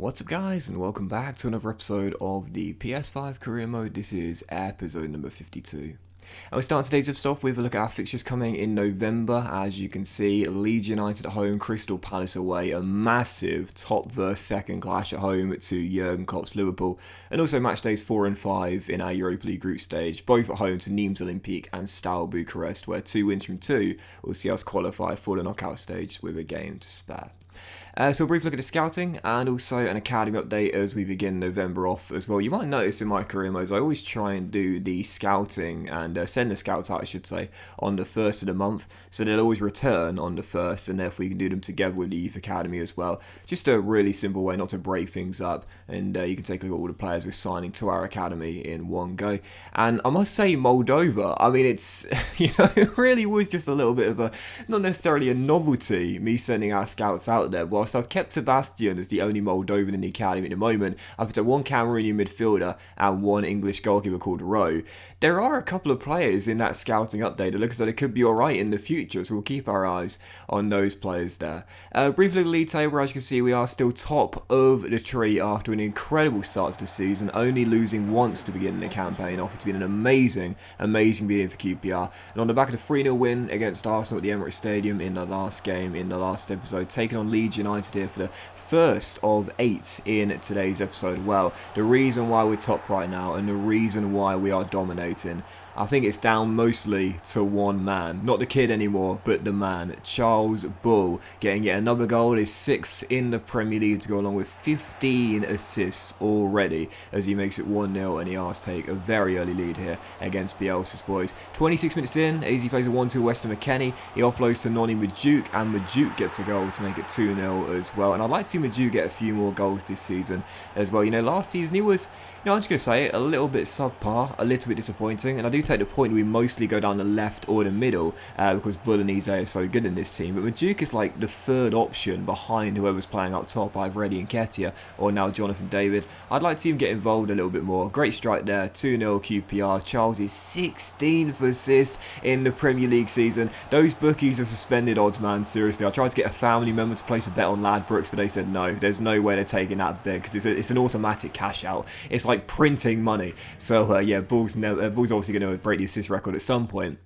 What's up guys, and welcome back to another episode of the PS5 Career Mode. This is episode number 52. And we start today's episode off with a look at our fixtures coming in November. As you can see, Leeds United at home, Crystal Palace away, a massive top versus second clash at home to Jurgen Klopp's Liverpool, and also match days 4 and 5 in our Europa League group stage, both at home to Nimes Olympique and Steaua Bucharest, where 2 wins from 2 will see us qualify for the knockout stage with a game to spare. So a brief look at the scouting and also an academy update as we begin November off as well. You might notice in my career modes I always try and do the scouting and send the scouts out, I should say, on the 1st of the month. So they'll always return on the 1st, and therefore you can do them together with the youth academy as well. Just a really simple way not to break things up, and you can take a look at all the players we're signing to our academy in one go. And I must say, Moldova, I mean, it's, it really was just a little bit of a, not necessarily a novelty, me sending our scouts out there. Whilst I've kept Sebastian as the only Moldovan in the academy at the moment, I've put one Cameroonian midfielder and one English goalkeeper called Rowe. There are a couple of players in that scouting update that look as though they could be alright in the future, so we'll keep our eyes on those players there. Briefly, the league table, as you can see, we are still top of the tree after an incredible start to the season, only losing once to begin the campaign off. It's been an amazing beginning for QPR. And on the back of the 3-0 win against Arsenal at the Emirates Stadium in the last game, in the last episode, taking on Leeds United here for the first of 8 in today's episode. Well, the reason why we're top right now and the reason why we are dominating, I think it's down mostly to one man. Not the kid anymore, but the man, Charles Bull, getting yet another goal, his 6th in the Premier League to go along with 15 assists already as he makes it 1-0 and he has to take a very early lead here against Bielsa's boys. 26 minutes in, as he plays a 1-2 Weston McKennie, he offloads to Noni Majuk and Majuk gets a goal to make it 2-0 as well. And I'd like to see Majuk get a few more goals this season as well. Last season he was, I'm just going to say it, a little bit subpar, a little bit disappointing, and I do take the point we mostly go down the left or the middle because Bull and Eze are so good in this team, but Majuk is like the third option behind whoever's playing up top, either Eddie Nketiah or now Jonathan David. I'd like to see him get involved a little bit more. Great strike there, 2-0 QPR. Charles' 16th assist in the Premier League season. Those bookies have suspended odds, man, seriously. I tried to get a family member to place a bet on Ladbrokes, but they said no, there's no way they're taking that bet because it's an automatic cash out. It's like printing money. So yeah, Bull's obviously going to break the assist record at some point.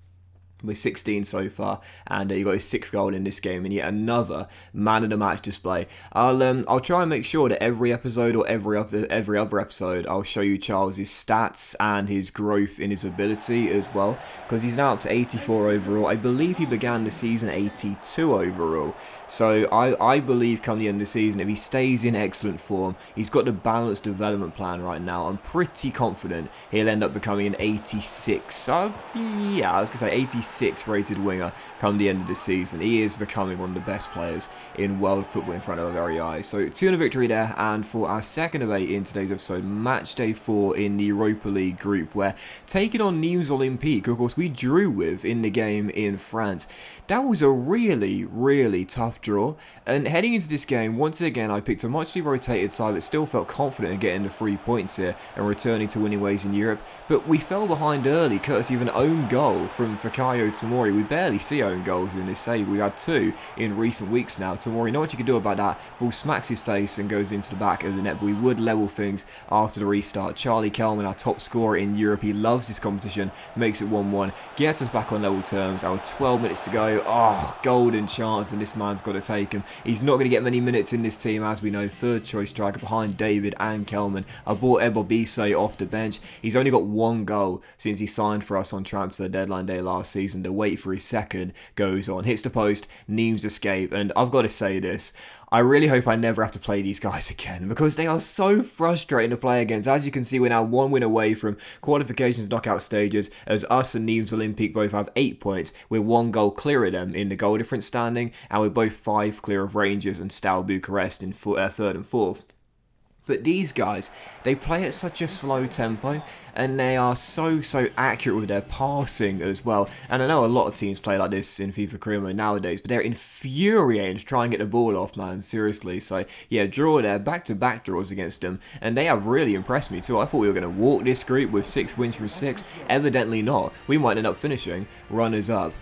With 16 so far, and he got his 6th goal in this game, and yet another man of the match display. I'll try and make sure that every episode or every other episode I'll show you Charles's stats and his growth in his ability as well, because he's now up to 84 overall. I believe he began the season 82 overall. So I believe coming the end of the season, if he stays in excellent form, he's got the balanced development plan right now. I'm pretty confident he'll end up becoming an 86. Yeah, I was going to say 86 rated winger come the end of the season. He is becoming one of the best players in world football in front of our very eyes. So 2-0 victory there, and for our second of 8 in today's episode, match day 4 in the Europa League group, where taking on Nimes Olympique, who of course we drew with in the game in France. That was a really tough draw, and heading into this game, once again I picked a muchly rotated side but still felt confident in getting the 3 points here and returning to winning ways in Europe, but we fell behind early courtesy of an own goal from Fikayo Tomori. We barely see own goals in this save. We've had 2 in recent weeks now. Tomori, not much you can do about that. Ball smacks his face and goes into the back of the net, but we would level things after the restart. Charlie Kelman, our top scorer in Europe, he loves this competition, makes it 1-1, gets us back on level terms. Our 12 minutes to go. Oh, golden chance, and this man's got to take him. He's not going to get many minutes in this team, as we know. Third choice striker behind David and Kelman. I bought Ebobisse off the bench. He's only got 1 goal since he signed for us on transfer deadline day last season. The wait for his second goes on. Hits the post, Nimes escape, and I've got to say this, I really hope I never have to play these guys again because they are so frustrating to play against. As you can see, we're now 1 win away from qualifications knockout stages, as us and Nimes Olympique both have 8 points. We're 1 goal clear of them in the goal difference standing, and we're both 5 clear of Rangers and Steaua Bucharest in 3rd and 4th. But these guys, they play at such a slow tempo, and they are so accurate with their passing as well. And I know a lot of teams play like this in FIFA Career Mode nowadays, but they're infuriating to try and get the ball off, man, seriously. So yeah, draw there, back-to-back draws against them, and they have really impressed me too. I thought we were going to walk this group with 6 wins from 6. Evidently not. We might end up finishing runners-up.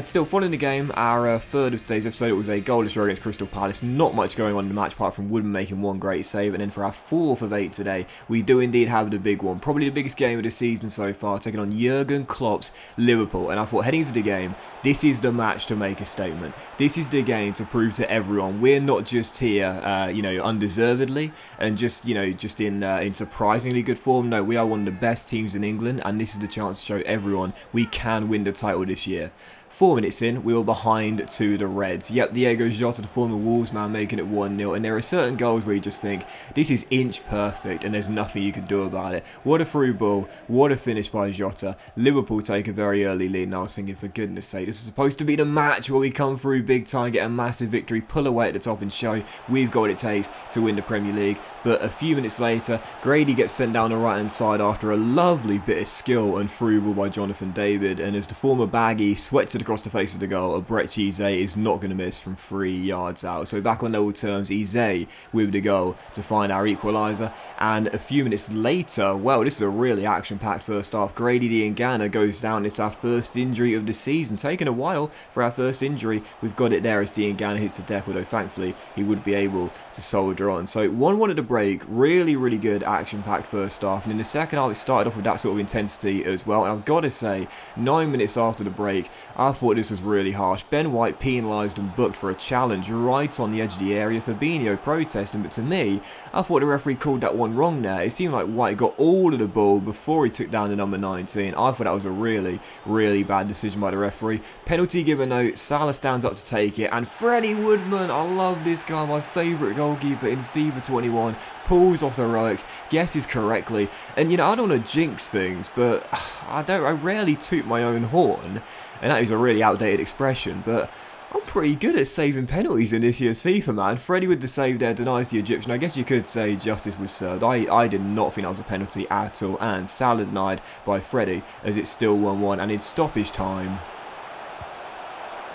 Still, following the game, our third of today's episode, it was a goalless draw against Crystal Palace. Not much going on in the match apart from Woodman making one great save. And then for our 4th of 8 today, we do indeed have the big one. Probably the biggest game of the season so far, taking on Jurgen Klopp's Liverpool. And I thought heading into the game, this is the match to make a statement. This is the game to prove to everyone we're not just here, undeservedly and just in surprisingly good form. No, we are one of the best teams in England, and this is the chance to show everyone we can win the title this year. 4 minutes in, we were behind to the Reds. Yep, Diego Jota, the former Wolves man, making it 1-0. And there are certain goals where you just think, this is inch perfect and there's nothing you can do about it. What a through ball. What a finish by Jota. Liverpool take a very early lead. And I was thinking, for goodness sake, this is supposed to be the match where we come through big time, get a massive victory, pull away at the top and show we've got what it takes to win the Premier League. But a few minutes later, Grady gets sent down the right-hand side after a lovely bit of skill and through ball by Jonathan David. And as the former baggy sweats it across the face of the goal, Abrechi Eze is not going to miss from 3 yards out. So back on level terms, Eze with the goal to find our equaliser. And a few minutes later, well, this is a really action-packed first half. Grady Diangana goes down. It's our first injury of the season. Taking a while for our first injury. We've got it there as Diangana hits the deck, although thankfully he would be able to soldier on. So 1-1 at the break. Really good action-packed first half. And in the second half, it started off with that sort of intensity as well. And I've got to say, 9 minutes after the break, I thought this was really harsh. Ben White penalised and booked for a challenge right on the edge of the area. Fabinho protesting, but to me, I thought the referee called that one wrong there. It seemed like White got all of the ball before he took down the number 19. I thought that was a really bad decision by the referee. Penalty given out, Salah stands up to take it, and Freddie Woodman, I love this guy, my favourite goalkeeper in FIFA 21, pulls off the right, guesses correctly, and I don't want to jinx things, but I rarely toot my own horn, and that is a really outdated expression, but I'm pretty good at saving penalties in this year's FIFA, man. Freddie with the save there denies the Egyptian. I guess you could say justice was served. I did not think that was a penalty at all, and Salah denied by Freddie as it's still 1-1, and in stoppage time,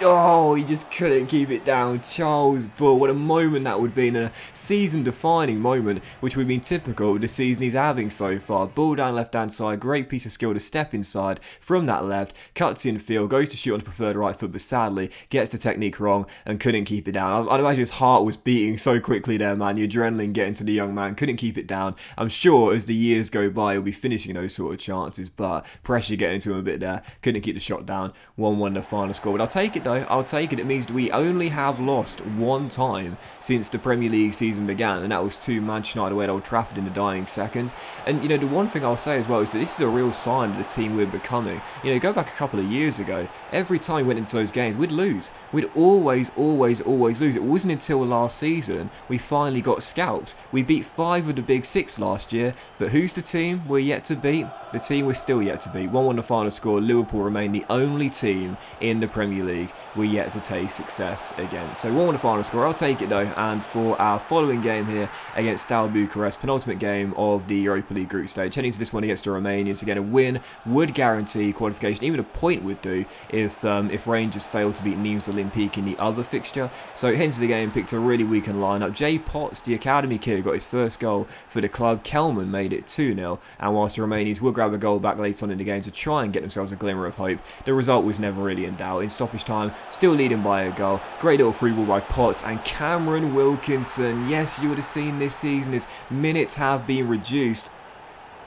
oh, he just couldn't keep it down. Charles Bull, what a moment that would be, in a season-defining moment, which would have been typical of the season he's having so far. Ball down left-hand side, great piece of skill to step inside from that left, cuts in field, goes to shoot on the preferred right foot, but sadly gets the technique wrong and couldn't keep it down. I'd imagine his heart was beating so quickly there, man. The adrenaline getting to the young man, couldn't keep it down. I'm sure as the years go by, he'll be finishing those sort of chances, but pressure getting to him a bit there. Couldn't keep the shot down. 1-1 the final score, but I'll take it though. I'll take it. It means we only have lost one time since the Premier League season began, and that was to Manchester United away at Old Trafford in the dying seconds. And the one thing I'll say as well is that this is a real sign of the team we're becoming. Go back a couple of years ago, every time we went into those games, we'd lose. We'd always lose. It wasn't until last season we finally got scalped. We beat 5 of the big 6 last year, but who's the team we're yet to beat? The team we're still yet to beat. 1-1 the final score. Liverpool remain the only team in the Premier League we're yet to taste success against. So 1-1 the final score. I'll take it though. And for our following game here against Steaua Bucharest, penultimate game of the Europa League group stage. Heading to this one against the Romanians. Again, a win would guarantee qualification. Even a point would do if Rangers failed to beat Nimes Olympique in the other fixture. So heading to the game, picked a really weakened lineup. Jay Potts, the academy kid, got his first goal for the club. Kelman made it 2-0. And whilst the Romanians will grab a goal back later on in the game to try and get themselves a glimmer of hope, the result was never really in doubt. In stoppage time, still leading by a goal. Great little free ball by Potts and Cameron Wilkinson. Yes, you would have seen this season his minutes have been reduced,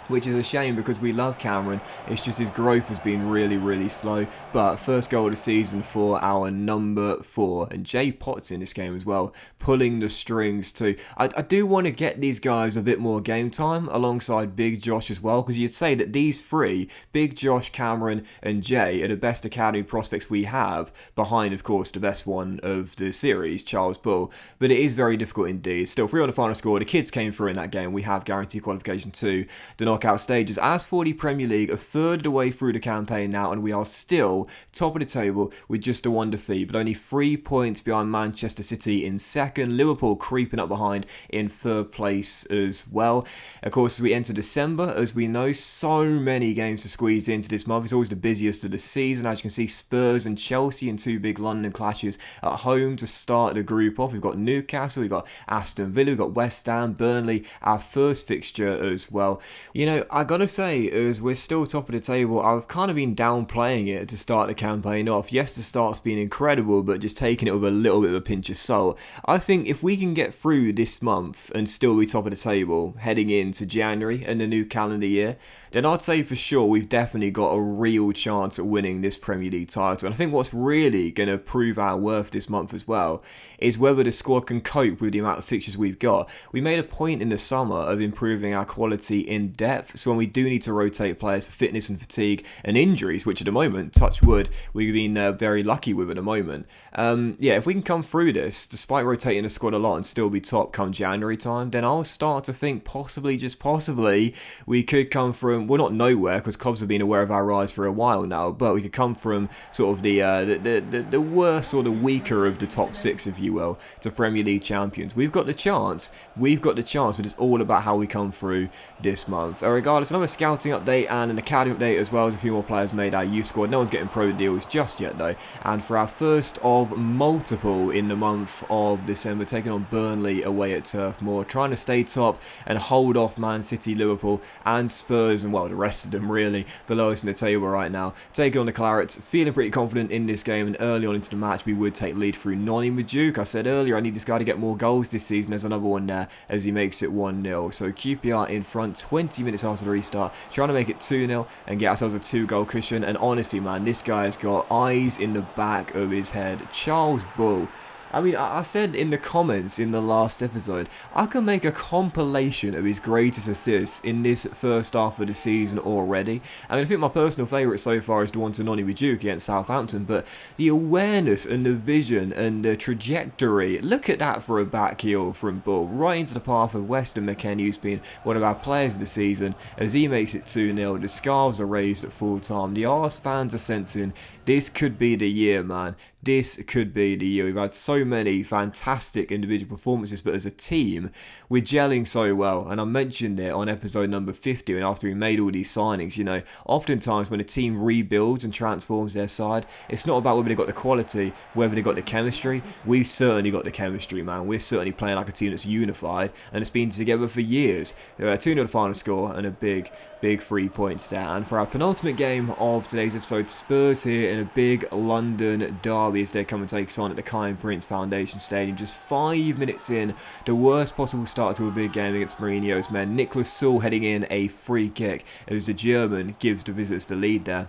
which is a shame because we love Cameron. It's just his growth has been really slow. But first goal of the season for our number 4. And Jay Potts in this game as well, pulling the strings too. I do want to get these guys a bit more game time alongside Big Josh as well, because you'd say that these 3, Big Josh, Cameron and Jay, are the best academy prospects we have, behind of course the best one of the series, Charles Bull. But it is very difficult indeed. Still 3 on the final score. The kids came through in that game. We have guaranteed qualification to the knockout knockout stages. As for the Premier League, a third of the way through the campaign now, and we are still top of the table with just a 1 defeat, but only 3 points behind Manchester City in second. Liverpool creeping up behind in third place as well. Of course, as we enter December, as we know, so many games to squeeze into this month. It's always the busiest of the season. As you can see, Spurs and Chelsea in 2 big London clashes at home to start the group off. We've got Newcastle, we've got Aston Villa, we've got West Ham, Burnley, our first fixture as well. You know, I gotta say, as we're still top of the table, I've kind of been downplaying it to start the campaign off. Yes, the start's been incredible, but just taking it with a little bit of a pinch of salt. I think if we can get through this month and still be top of the table heading into January and the new calendar year, then I'd say for sure we've definitely got a real chance at winning this Premier League title. And I think what's really going to prove our worth this month as well is whether the squad can cope with the amount of fixtures we've got. We made a point in the summer of improving our quality in depth, so when we do need to rotate players for fitness and fatigue and injuries, which at the moment, touch wood, we've been very lucky with at the moment. Yeah, if we can come through this, despite rotating the squad a lot and still be top come January time, then I'll start to think possibly, just possibly, we could come from, well, not nowhere, because clubs have been aware of our rise for a while now, but we could come from sort of the worst or the weaker of the top 6, if you will, to Premier League champions. We've got the chance, but it's all about how we come through this month. Regardless, another scouting update and an academy update as well, as a few more players made our youth squad. No one's getting pro deals just yet though, and for our first of multiple in the month of December, taking on Burnley away at Turf Moor, trying to stay top and hold off Man City, Liverpool and Spurs, and well, the rest of them really below us in the table right now. Taking on the Clarets, feeling pretty confident in this game, and early on into the match we would take lead through Nonny Maduke. I said earlier I need this guy to get more goals this season. There's another one there as he makes it 1-0. So QPR in front 20 minutes after the restart, trying to make it 2-0 and get ourselves a 2-goal cushion. And honestly, man, this guy's got eyes in the back of his head. Charles Bull. I mean, I said in the comments in the last episode, I can make a compilation of his greatest assists in this first half of the season already. I mean, I think my personal favourite so far is the one to Nonny Maduke against Southampton, but the awareness and the vision and the trajectory, look at that for a back heel from Bull, right into the path of Weston McKennie, who's been one of our players of the season, as he makes it 2-0. The scarves are raised at full time. The Ars fans are sensing this could be the year, man. This could be the year. We've had so many fantastic individual performances, but as a team, we're gelling so well. And I mentioned it on episode number 50, and after we made all these signings, you know, oftentimes when a team rebuilds and transforms their side, it's not about whether they got the quality, whether they got the chemistry. We've certainly got the chemistry, man. We're certainly playing like a team that's unified, and it's been together for years. 2-0 final score and a big 3 points there. And for our penultimate game of today's episode, Spurs here in a big London derby as they come and take us on at the Kind Prince Foundation Stadium. Just 5 minutes in, the worst possible start to a big game against Mourinho's men. Nicholas Sewell heading in a free kick as the German gives the visitors the lead there.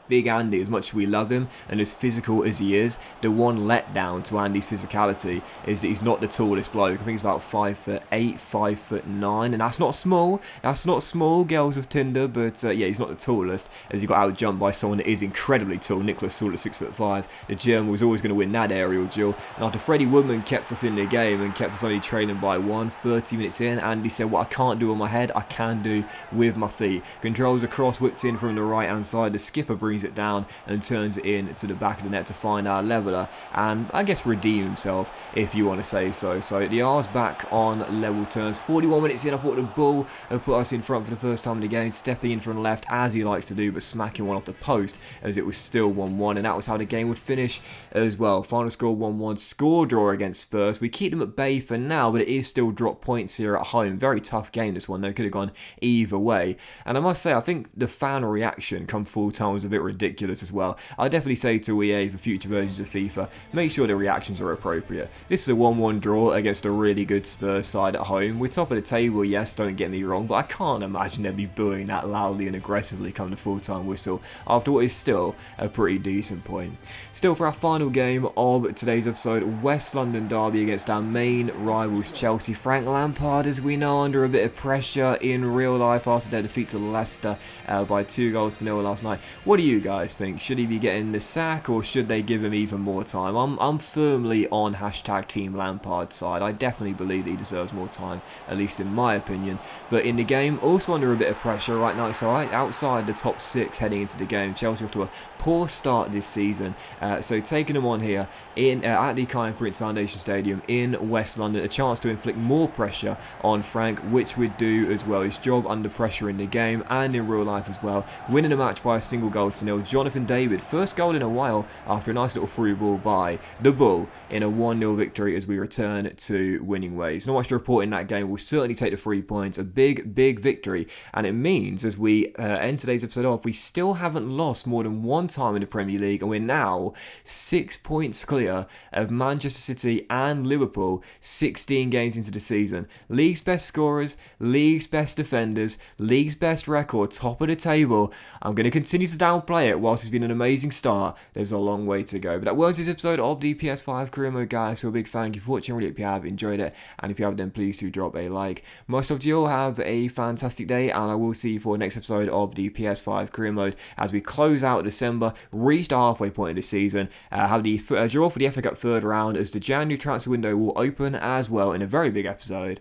Big Andy, as much as we love him and as physical as he is, the one letdown to Andy's physicality is that he's not the tallest bloke. I think he's about 5'8", 5'9", and that's not small. That's not small, girls of Tinder, but yeah, he's not the tallest, as he got out-jumped by someone that is incredibly tall, Nicholas Sewell at 6'5". The German was always going to win that aerial duel, and after Freddie Woodman kept us in the game and kept us only trailing by 1, 30 minutes in, Andy said, what I can't do on my head, I can do with my feet. Controls a cross, whipped in from the right-hand side, the skipper brings it down and turns it in to the back of the net to find our leveller and I guess redeem himself, if you want to say so. So the R's back on level terms. 41 minutes in, I thought the Bull had put us in front for the first time in the game, stepping in from the left as he likes to do, but smacking one off the post as it was still 1-1, and that was how the game would finish as well. Final score 1-1, score draw against Spurs. We keep them at bay for now, but it is still drop points here at home. Very tough game this one though, could have gone either way. And I must say, I think the fan reaction come full time was a bit ridiculous as well. I definitely say to EA for future versions of FIFA, make sure the reactions are appropriate. This is a 1-1 draw against a really good Spurs side at home. We're top of the table, yes, don't get me wrong, but I can't imagine they'd be booing that loudly and aggressively come the full-time whistle after what is still a pretty decent point. Still, for our final game of today's episode, West London derby against our main rivals Chelsea. Frank Lampard, as we know, under a bit of pressure in real life after their defeat to Leicester by 2-0 last night. What do you you guys think? Should he be getting the sack, or should they give him even more time? I'm firmly on hashtag Team Lampard side. I definitely believe that he deserves more time, at least in my opinion. But in the game, also under a bit of pressure right now. So outside the top 6 heading into the game, Chelsea off to a poor start this season. So taking them on here at the Kai Prince Foundation Stadium in West London, a chance to inflict more pressure on Frank, which would do as well his job under pressure in the game and in real life as well, winning the match by a single goal to nil. Jonathan David, first goal in a while after a nice little through ball by the Bull in a 1-0 victory as we return to winning ways. Not much to report in that game. We'll certainly take the 3 points, a big victory, and it means as we end today's episode off, we still haven't lost more than one time in the Premier League, and we're now 6 points clear of Manchester City and Liverpool 16 games into the season. League's best scorers, league's best defenders, league's best record, top of the table. I'm going to continue to downplay it whilst it's been an amazing start. There's a long way to go. But that was this episode of the PS5 Career Mode, guys. So a big thank you for watching. Really hope you have enjoyed it. And if you have, then please do drop a like. Most of you all have a fantastic day, and I will see you for the next episode of the PS5 Career Mode as we close out December, reach the halfway point of the season, have the draw for the FA Cup third round as the January transfer window will open as well in a very big episode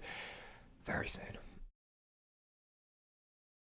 very soon.